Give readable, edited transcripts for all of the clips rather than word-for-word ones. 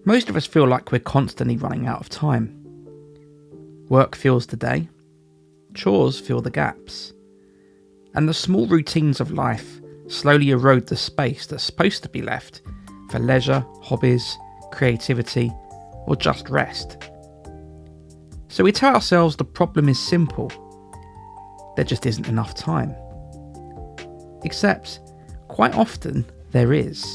Most of us feel like we're constantly running out of time. Work fills the day, chores fill the gaps, and the small routines of life slowly erode the space that's supposed to be left for leisure, hobbies, creativity, or just rest. So we tell ourselves the problem is simple. There just isn't enough time. Except, quite often, there is.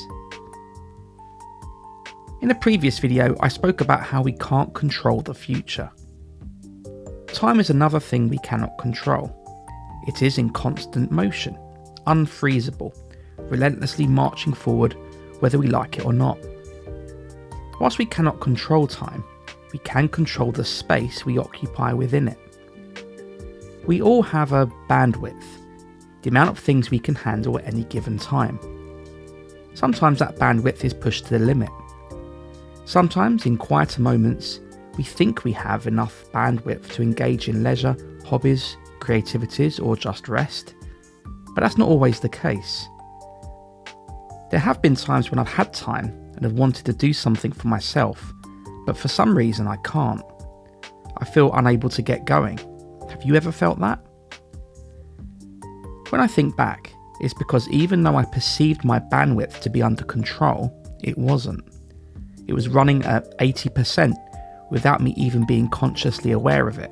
In a previous video, I spoke about how we can't control the future. Time is another thing we cannot control. It is in constant motion, unfreezable, relentlessly marching forward whether we like it or not. Whilst we cannot control time, we can control the space we occupy within it. We all have a bandwidth, the amount of things we can handle at any given time. Sometimes that bandwidth is pushed to the limit. Sometimes, in quieter moments, we think we have enough bandwidth to engage in leisure, hobbies, creativities, or just rest. But that's not always the case. There have been times when I've had time and have wanted to do something for myself, but for some reason I can't. I feel unable to get going. Have you ever felt that? When I think back, it's because even though I perceived my bandwidth to be under control, it wasn't. It was running at 80% without me even being consciously aware of it.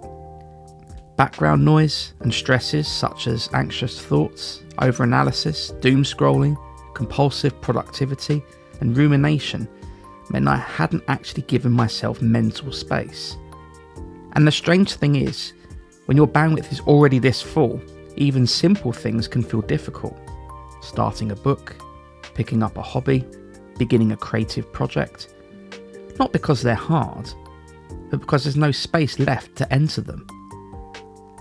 Background noise and stresses such as anxious thoughts, overanalysis, doom scrolling, compulsive productivity, and rumination meant I hadn't actually given myself mental space. And the strange thing is, when your bandwidth is already this full, even simple things can feel difficult. Starting a book, picking up a hobby, beginning a creative project. Not because they're hard, but because there's no space left to enter them.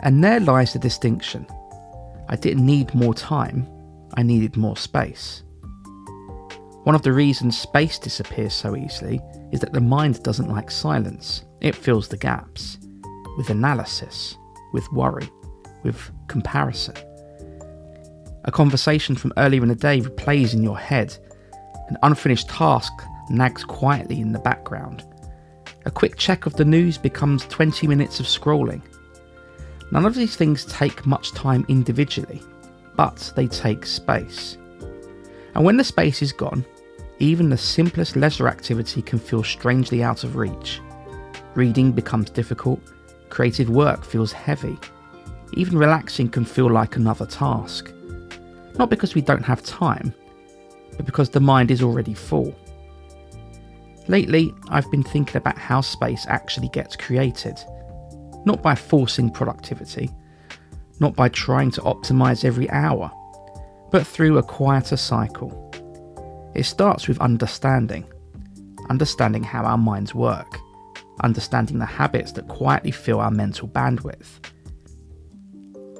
And there lies the distinction. I didn't need more time, I needed more space. One of the reasons space disappears so easily is that the mind doesn't like silence. It fills the gaps with analysis, with worry, with comparison. A conversation from earlier in the day replays in your head. An unfinished task nags quietly in the background. A quick check of the news becomes 20 minutes of scrolling. None of these things take much time individually, but they take space. And when the space is gone, even the simplest leisure activity can feel strangely out of reach. Reading becomes difficult, creative work feels heavy. Even relaxing can feel like another task. Not because we don't have time, but because the mind is already full. Lately, I've been thinking about how space actually gets created. Not by forcing productivity, not by trying to optimise every hour, but through a quieter cycle. It starts with understanding how our minds work, understanding the habits that quietly fill our mental bandwidth.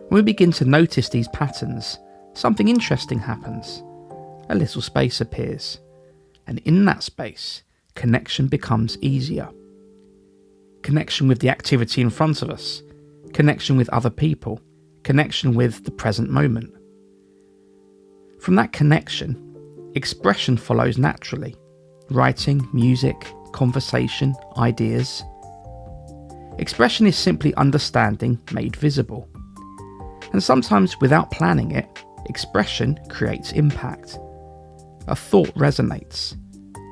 When we begin to notice these patterns, something interesting happens. A little space appears, and in that space, connection becomes easier. Connection with the activity in front of us, connection with other people, connection with the present moment. From that connection, expression follows naturally. Writing, music, conversation, ideas. Expression is simply understanding made visible. And sometimes without planning it, expression creates impact. A thought resonates.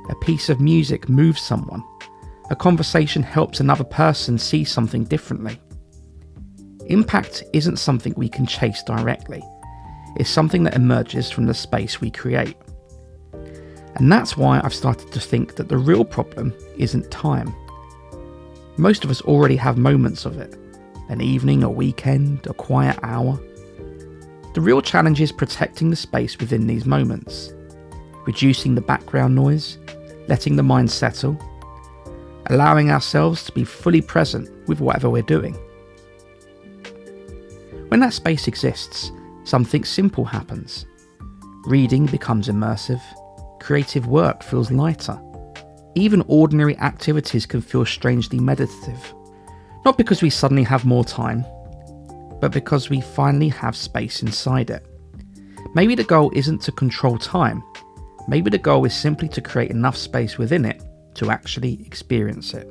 A piece of music moves someone. A conversation helps another person see something differently. Impact isn't something we can chase directly. It's something that emerges from the space we create. And that's why I've started to think that the real problem isn't time. Most of us already have moments of it. An evening, a weekend, a quiet hour. The real challenge is protecting the space within these moments. Reducing the background noise, letting the mind settle, allowing ourselves to be fully present with whatever we're doing. When that space exists, something simple happens. Reading becomes immersive, creative work feels lighter. Even ordinary activities can feel strangely meditative. Not because we suddenly have more time, but because we finally have space inside it. Maybe the goal isn't to control time. Maybe the goal is simply to create enough space within it to actually experience it.